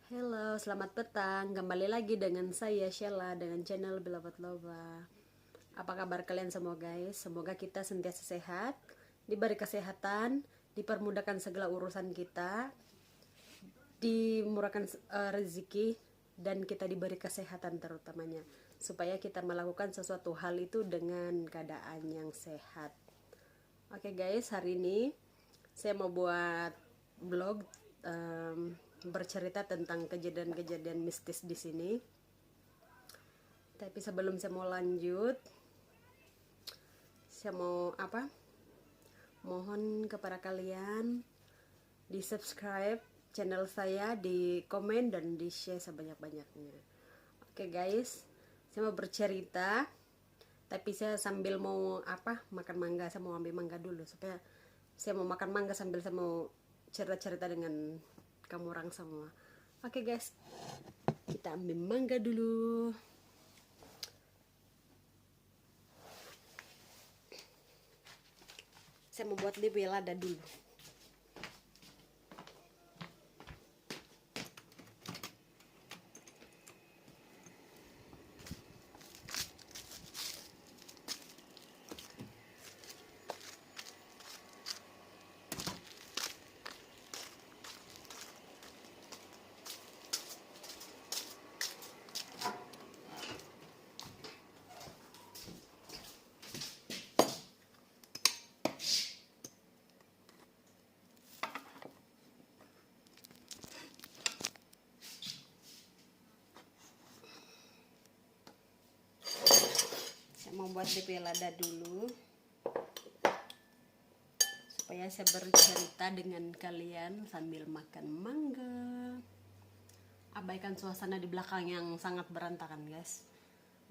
Halo, selamat petang. Kembali lagi dengan saya Sheila dengan channel Beloved Loba. Apa kabar kalian semua guys? Semoga kita sentiasa sehat, diberi kesehatan, dipermudahkan segala urusan kita, dimurahkan rezeki, dan kita diberi kesehatan terutamanya, supaya kita melakukan sesuatu hal itu dengan keadaan yang sehat. Oke guys, hari ini saya mau buat vlog bercerita tentang kejadian-kejadian mistis di sini. Tapi sebelum saya mau lanjut, saya mau mohon kepada kalian di subscribe channel saya, di komen dan di share sebanyak-banyaknya. Oke guys, saya mau bercerita, tapi saya sambil mau makan mangga. Saya mau ambil mangga dulu supaya saya mau makan mangga sambil saya mau cerita-cerita dengan kamu orang semua. Oke guys, kita ambil mangga dulu. Saya membuat lebih lada dulu. Saya mau buat lebih lada dulu supaya saya bercerita dengan kalian sambil makan mangga. Abaikan suasana di belakang yang sangat berantakan guys.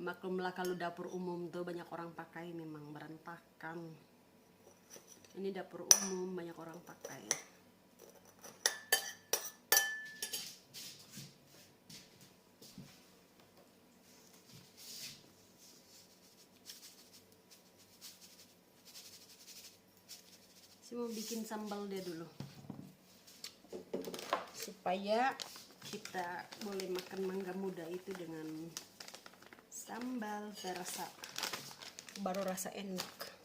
Maklumlah kalau dapur umum tuh banyak orang pakai, memang berantakan. Ini dapur umum banyak orang pakai. Saya mau bikin sambal dia dulu supaya kita boleh makan mangga muda itu dengan sambal, baru rasa enak.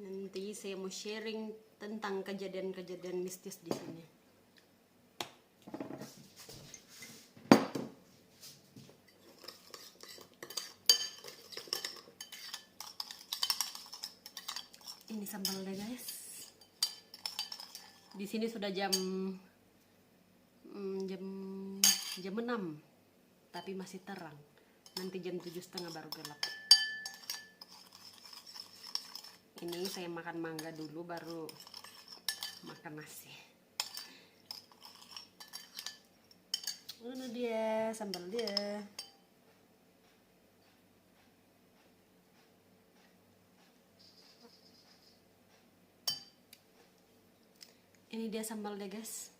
Nanti saya mau sharing tentang kejadian-kejadian mistis di sini. Ini sambalnya guys. Di sini sudah jam 6, tapi masih terang. Nanti jam 7:30 baru gelap. Ini saya makan mangga dulu baru makan nasi. Ini dia sambal dia. Ini dia sambal deh guys.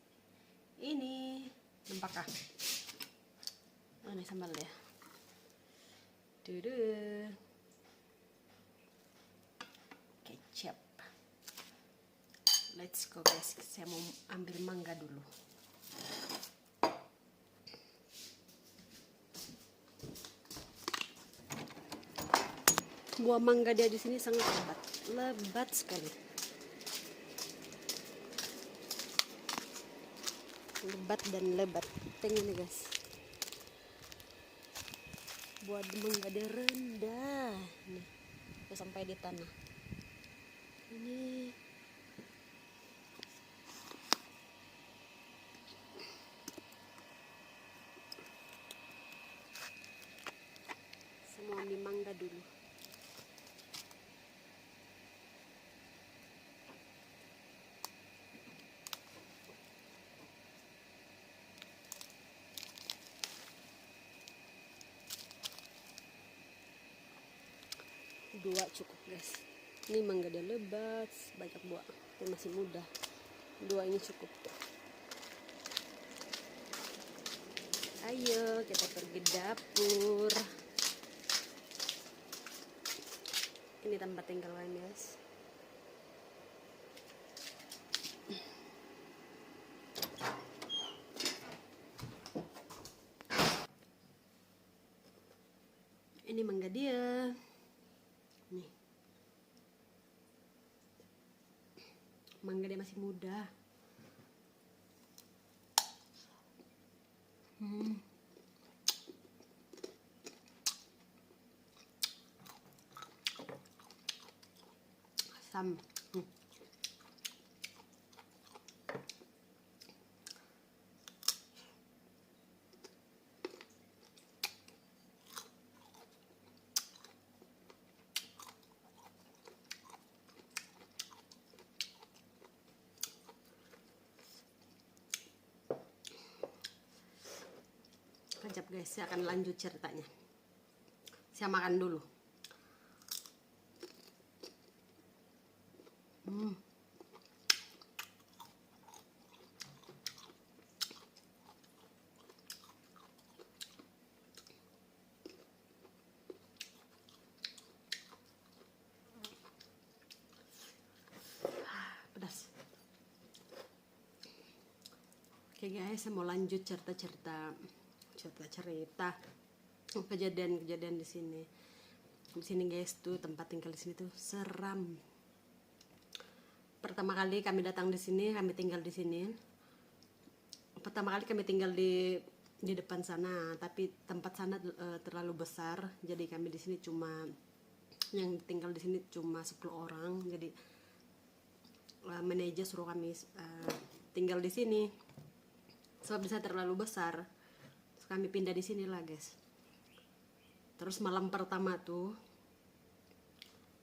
Ini nampakkah? Ini sambal dia. Duduh. Kecap. Let's go guys. Saya mau ambil mangga dulu. Buah mangga dia di sini sangat lebat sekali. Lebat dan lebat. Tengok nih guys. Buah mangga dia rendah. Nih, sampai di tanah. Ini semua ambil mangga dulu. Dua cukup guys. Ini mangga dia lebat, banyak buah, tapi masih muda. 2 ini cukup. Ayo kita pergi dapur. Ini tempat tinggal kami, guys. Ini mangga dia. Nih. Mangga dia masih muda. Asam. Kejap guys, saya akan lanjut ceritanya. Saya makan dulu. Pedas. Oke guys, saya mau lanjut cerita kejadian-kejadian di sini. Di sini guys tuh tempat tinggal di sini tuh seram. Pertama kali kami datang di sini, kami tinggal di sini. Pertama kali kami tinggal di depan sana, tapi tempat sana terlalu besar, jadi kami di sini cuma yang tinggal di sini cuma 10 orang. Jadi manajer suruh kami tinggal di sini. Sebab bisa terlalu besar. Terus kami pindah di sini lah, guys. Terus malam pertama tuh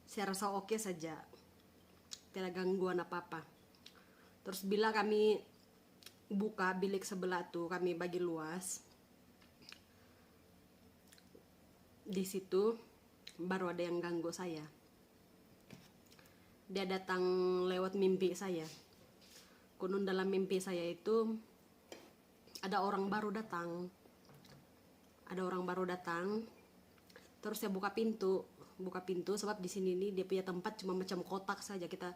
saya rasa oke saja. Tidak gangguan apa-apa. Terus bila kami buka bilik sebelah tuh, kami bagi luas. Di situ baru ada yang ganggu saya. Dia datang lewat mimpi saya. Konon dalam mimpi saya itu ada orang baru datang. Terus saya buka pintu sebab di sini nih dia punya tempat cuma macam kotak saja. Kita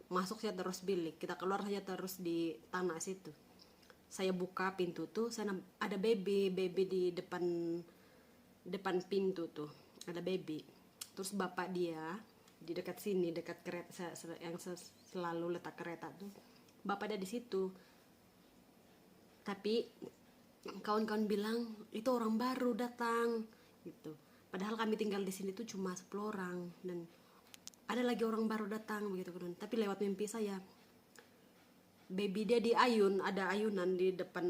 masuk saja terus bilik, kita keluar saja terus di tanah situ. Saya buka pintu tuh, ada baby di depan pintu tuh. Ada baby. Terus bapak dia di dekat sini, dekat kereta yang selalu letak kereta tuh. Bapak dia di situ. Tapi kawan-kawan bilang itu orang baru datang gitu. Padahal kami tinggal di sini tuh cuma 10 orang dan ada lagi orang baru datang begitu kan. Tapi lewat mimpi saya, baby dia ada ayunan di depan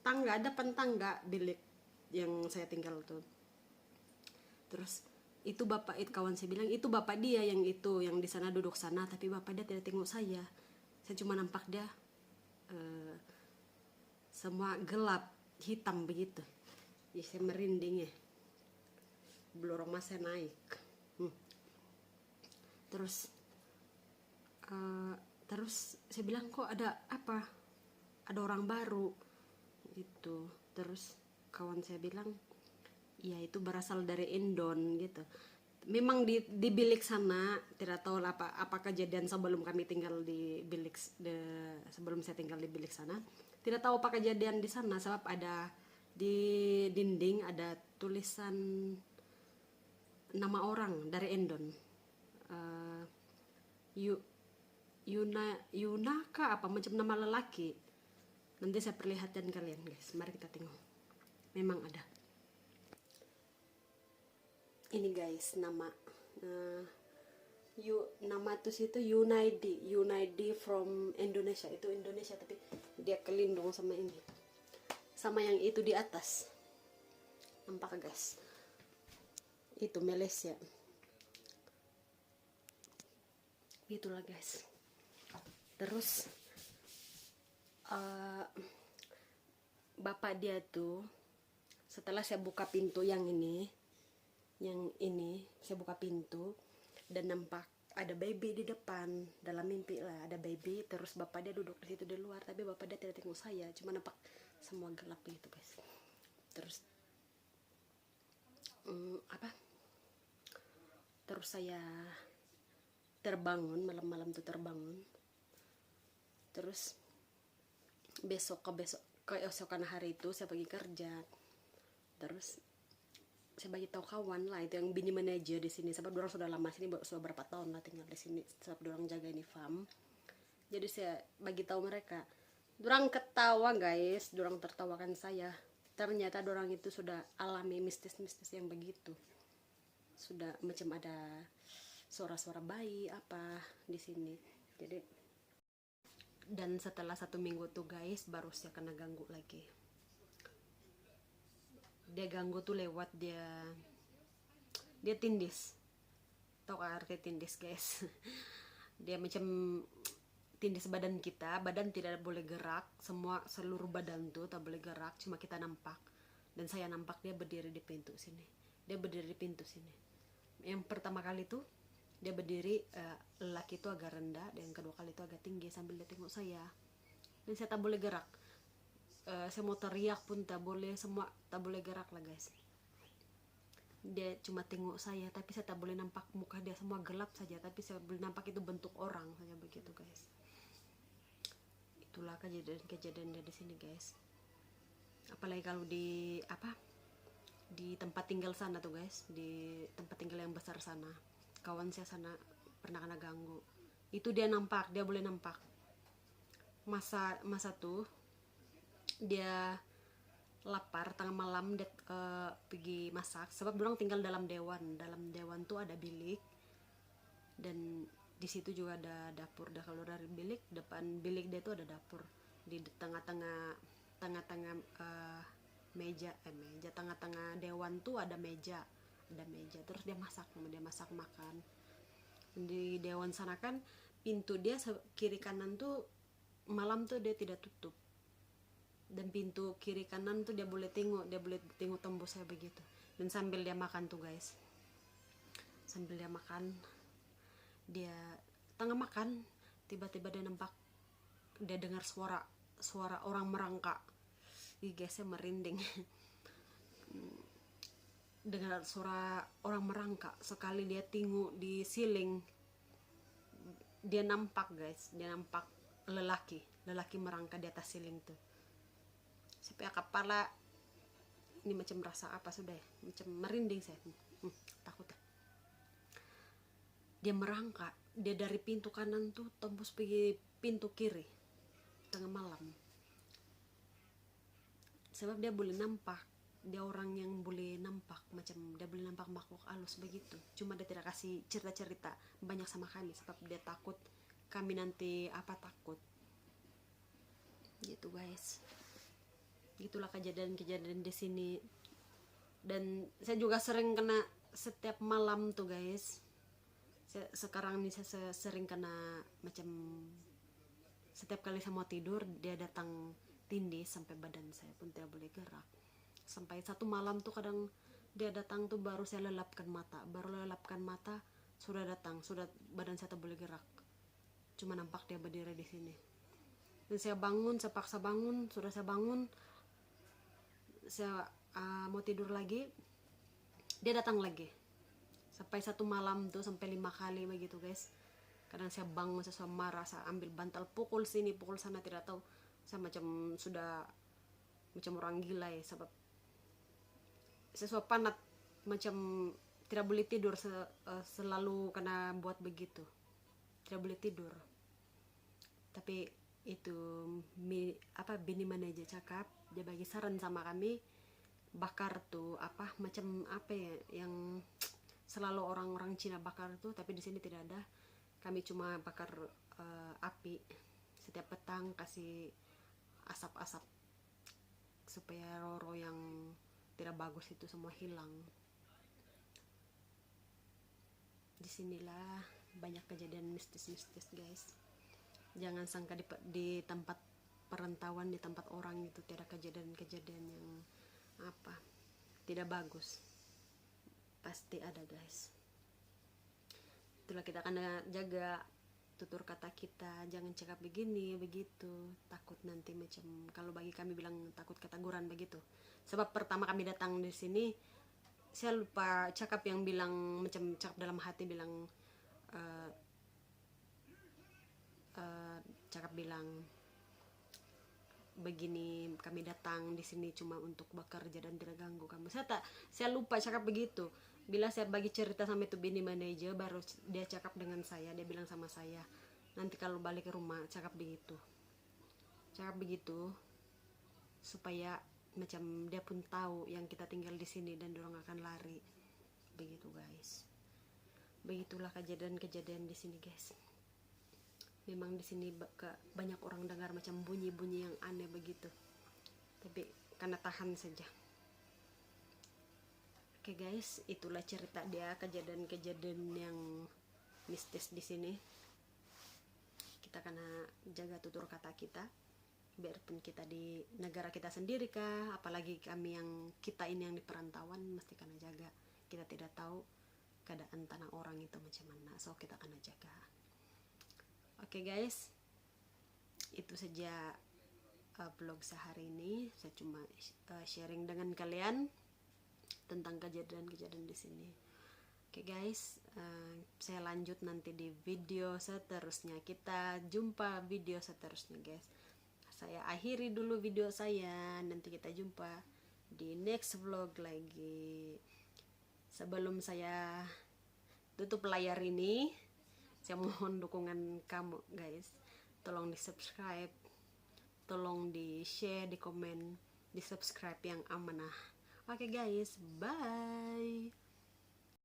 tangga bilik yang saya tinggal tuh. Terus itu kawan saya bilang itu bapak dia yang di sana duduk sana, tapi bapak dia tidak tengok saya. Saya cuma nampak dia semua gelap hitam begitu. Ya saya merinding ya. Belum saya naik. Terus saya bilang kok ada apa? Ada orang baru gitu. Terus kawan saya bilang ya itu berasal dari Indon gitu. Memang di bilik sana tidak tahu apa kejadian sebelum kami tinggal di bilik sebelum saya tinggal di bilik sana. Tidak tahu apa kejadian di sana sebab ada di dinding ada tulisan nama orang dari Endon. Yuna kah apa macam nama lelaki. Nanti saya perlihatkan kalian guys. Mari kita tengok. Memang ada. Ini guys nama nama tuh situ Yunaidi from Indonesia. Itu Indonesia tapi dia kelindung sama ini. Sama yang itu di atas. Nampak guys. Itu Malaysia. Itulah guys. Terus bapak dia tuh setelah saya buka pintu yang ini saya buka pintu dan nampak ada baby di depan, dalam mimpi lah ada baby, terus bapak dia duduk di situ di luar, tapi bapak dia tidak tengok saya, cuma nampak semua gelap gitu guys. Terus terus saya terbangun, malam-malam tuh terbangun. Terus keesokan hari itu saya pergi kerja. Terus saya bagi tahu kawan lah, itu yang bini manajer di sini, sebab orang sudah lama sini, sudah berapa tahun lah tinggal di sini, sebab orang jaga ini farm. Jadi saya bagi tahu mereka, orang ketawa guys, orang tertawakan saya. Ternyata orang itu sudah alami mistis-mistis yang begitu, sudah macam ada suara-suara bayi apa di sini. Jadi, dan setelah 1 minggu tuh guys, baru saya kena ganggu lagi. Dia ganggu tuh lewat dia tindis. Tahu arti tindis guys? Dia macam tindis badan kita, badan tidak boleh gerak, seluruh badan tuh tak boleh gerak, cuma kita nampak. Dan saya nampak dia berdiri di pintu sini. Dia berdiri di pintu sini. Yang pertama kali tuh dia berdiri, lelaki itu agak rendah, dan yang kedua kali itu agak tinggi sambil dia tengok saya. Dan saya tak boleh gerak. Saya mau teriak pun tak boleh, semua tak boleh gerak lah guys. Dia cuma tengok saya, tapi saya tak boleh nampak muka dia, semua gelap saja, tapi saya boleh nampak itu bentuk orang saja begitu guys. Itulah kejadian dia di sini guys. Apalagi kalau di tempat tinggal sana tuh guys, di tempat tinggal yang besar sana, kawan saya sana pernah kena ganggu. Itu dia nampak, dia boleh nampak. Masa tuh dia lapar tengah malam, dia pergi masak, sebab orang tinggal dalam dewan tuh ada bilik, dan di situ juga ada dapur. Dah kalau dari bilik, depan bilik dia tuh ada dapur, di tengah-tengah tengah-tengah dewan tuh ada meja, terus dia masak makan. Di dewan sana kan pintu dia kiri kanan tuh malam tuh dia tidak tutup, dan pintu kiri kanan tuh dia boleh tengok tembus saya begitu. Dan sambil dia makan tuh guys, dia tengah makan, tiba-tiba dia dengar suara orang merangkak. Ih guys, saya merinding. Dengar suara orang merangkak, sekali dia tengok di siling, dia nampak lelaki merangkak di atas siling tuh. Sampai kepala ini macam rasa apa sudah ya, macam merinding saya. Takut. Dia merangkak, dia dari pintu kanan tuh tembus pergi pintu kiri tengah malam. Sebab dia boleh nampak, dia orang yang boleh nampak, macam dia boleh nampak makhluk halus begitu. Cuma dia tidak kasih cerita-cerita banyak sama kami, sebab dia takut kami nanti takut gitu guys. Gitulah kejadian di sini. Dan saya juga sering kena setiap malam tuh guys. Sekarang ini saya sering kena, macam setiap kali saya mau tidur dia datang tindih sampai badan saya pun tidak boleh gerak. Sampai satu malam tuh kadang dia datang tuh baru saya lelapkan mata, sudah datang, sudah badan saya tak boleh gerak, cuma nampak dia berdiri di sini. Dan saya paksa bangun, sudah saya bangun, saya mau tidur lagi, dia datang lagi. Sampai satu malam tuh sampai 5 kali begitu guys. Kadang saya bangun, saya marah, saya ambil bantal, pukul sini pukul sana, tidak tahu, saya sudah macam orang gila ya, sebab saya sudah penat, macam tidak boleh tidur, selalu kena buat begitu, tidak boleh tidur. Tapi itu bini manajer cakap, dia bagi saran sama kami, bakar tuh yang selalu orang-orang Cina bakar tuh, tapi di sini tidak ada. Kami cuma bakar api setiap petang, kasih asap-asap supaya roh-roh yang tidak bagus itu semua hilang. Disinilah banyak kejadian mistis-mistis guys. Jangan sangka di tempat perantauan, di tempat orang itu tidak kejadian-kejadian yang tidak bagus. Pasti ada guys. Itulah kita akan jaga tutur kata kita, jangan cakap begini begitu, takut nanti macam, kalau bagi kami bilang takut keteguran begitu. Sebab pertama kami datang di sini saya lupa cakap, yang bilang macam cakap dalam hati bilang cakap bilang begini, kami datang di sini cuma untuk bekerja dan tidak ganggu kamu. Saya lupa cakap begitu. Bila saya bagi cerita sama itu bini manajer, baru dia cakap dengan saya, dia bilang sama saya, nanti kalau balik ke rumah cakap begitu supaya macam dia pun tahu yang kita tinggal di sini dan dorong akan lari begitu guys. Begitulah kejadian-kejadian di sini guys. Memang di sini banyak orang dengar macam bunyi-bunyi yang aneh begitu, tapi karena tahan saja. Oke guys, itulah cerita dia, kejadian-kejadian yang mistis di sini. Kita kena jaga tutur kata kita, biarpun kita di negara kita sendiri kah, apalagi kami yang kita ini yang di perantauan, mesti kena jaga. Kita tidak tahu keadaan tanah orang itu macam mana, so kita kena jaga. Oke guys, itu saja vlog sehari ini. Saya cuma sharing dengan kalian tentang kejadian-kejadian di sini. Oke guys, saya lanjut nanti di video seterusnya. Kita jumpa video seterusnya guys. Saya akhiri dulu video saya, nanti kita jumpa di next vlog lagi. Sebelum saya tutup layar ini, saya mohon dukungan kamu guys. Tolong di subscribe, tolong di share, di komen, di subscribe yang amanah. Oke guys, bye.